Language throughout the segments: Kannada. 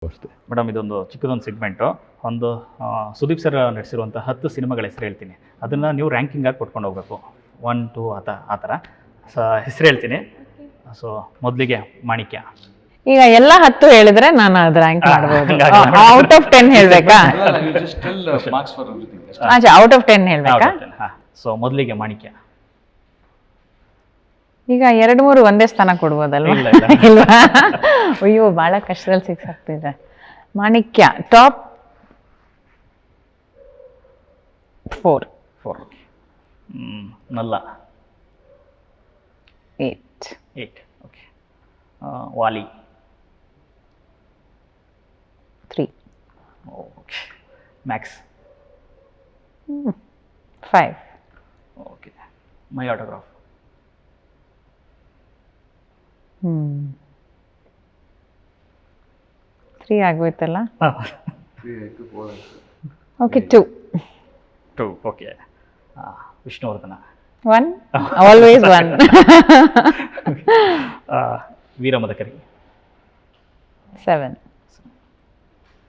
ಅಷ್ಟೇ. ಮೇಡಮ್ ಇದೊಂದು ಚಿಕ್ಕದೊಂದು ಸೆಗ್ಮೆಂಟು. ಒಂದು ಸುದೀಪ್ ಸರ್ ನಡೆಸಿರುವಂಥ 10 ಸಿನಿಮಾಗಳ ಹೆಸರು ಹೇಳ್ತೀನಿ, ಅದನ್ನು ನೀವು ರ್ಯಾಂಕಿಂಗ್ ಆಗಿ ಕೊಟ್ಕೊಂಡು ಹೋಗಬೇಕು. 1, 2 ಆ ಥರ ಹೆಸರು ಹೇಳ್ತೀನಿ. ಸೊ ಮೊದಲಿಗೆ ಮಾಣಿಕ್ಯ. ಈಗ ಎಲ್ಲ 10 ಹೇಳಿದ್ರೆ ನಾನು ಅದು ರ್ಯಾಂಕ್ ಮಾಡ್ಬೋದು. ಔಟ್ ಆಫ್ 10 ಹೇಳ್ಬೇಕಾ? ಅಚ್ಚಾ, ಔಟ್ ಆಫ್ 10 ಹೇಳ್ಬೇಕಾ? ಹಾಂ. ಸೊ ಮೊದಲಿಗೆ ಮಾಣಿಕ್ಯ. ಈಗ 2-3 ಒಂದೇ ಸ್ಥಾನ ಕೊಡ್ಬೋದಲ್ವಾ? ಇಲ್ಲ. ಇಲ್ವಾ? ಅಯ್ಯೋ, ಬಹಳ ಕಷ್ಟದಲ್ಲಿ ಸಿಕ್ಸಾಗ್ತಿದೆ. ಮಾಣಿಕ್ಯ ಟಾಪ್ 4. ನಲ್ಲ 8. Okay. Vaali 3. Okay. Max 5. Okay. My Autograph 3 ಆಗೋಯ್ತಲ್ಲ. Okay, 2. Okay. Vishnuvardhana 1. Always 1. Veeramadakari 7.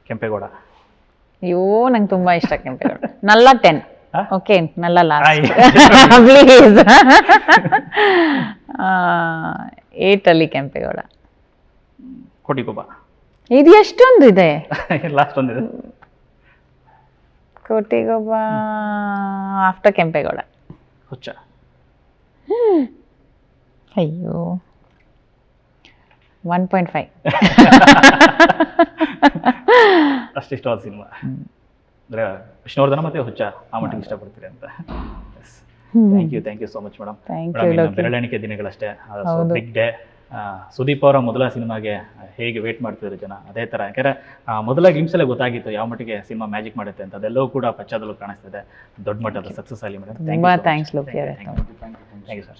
Kempegowda. ಅಯ್ಯೋ, ನಂಗೆ ತುಂಬಾ ಇಷ್ಟ ಕೆಂಪೇಗೌಡ. ನಲ್ಲ 10. Okay, Nalla last please. 8 ಅಲ್ಲಿ ಕೆಂಪೇಗೌಡ. ಕೋಟಿಗೊಬ್ಬ. ಇದು ಎಷ್ಟೊಂದು ಇದೆ? ಲಾಸ್ಟ್ ಒಂದಿದೆ. ಕೋಟಿಗೊಬ್ಬ ಆಫ್ಟರ್ ಕೆಂಪೇಗೌಡ. ಹುಚ್ಚ. ಅಯ್ಯೋ, 1.5. ಅಷ್ಟಿಷ್ಟವಾದ ಸಿನಿಮಾ ಅಂದರೆ ವಿಷ್ಣುವರ್ಧನ ಮತ್ತೆ ಹುಚ್ಚ ಆ ಮಟ್ಟಿಗೆ ಇಷ್ಟಪಡ್ತೀರಿ ಅಂತ. Thank you so much madam. ಬೆರಳೆಣಿಕೆ ದಿನಗಳಷ್ಟೇ, ಬಿಗ್ ಡೇ. ಸುದೀಪ್ ಅವರ ಮೊದಲ ಸಿನಿಮಾಗೆ ಹೇಗೆ ವೇಟ್ ಮಾಡ್ತಿದ್ರು ಜನ, ಅದೇ ಥರ. ಯಾಕಂದರೆ ಮೊದಲ ಗ್ಲಿಮ್ಸಲ್ಲೇ ಗೊತ್ತಾಗಿತ್ತು ಯಾವ ಮಟ್ಟಿಗೆ ಸಿನಿಮಾ ಮ್ಯಾಜಿಕ್ ಮಾಡುತ್ತೆ ಅಂತ. ಅದೆಲ್ಲವೂ ಕೂಡ ಪಶ್ಚಾತ್ತಲೂ ಕಾಣಿಸ್ತಿದೆ. ದೊಡ್ಡ ಮಟ್ಟದ ಸಕ್ಸಸ್ ಆಗಲಿ ಮೇಡಮ್. ತುಂಬಾ ಥ್ಯಾಂಕ್ಸ್ ಲೋಕಿ ಅವರೇ. Thank you sir.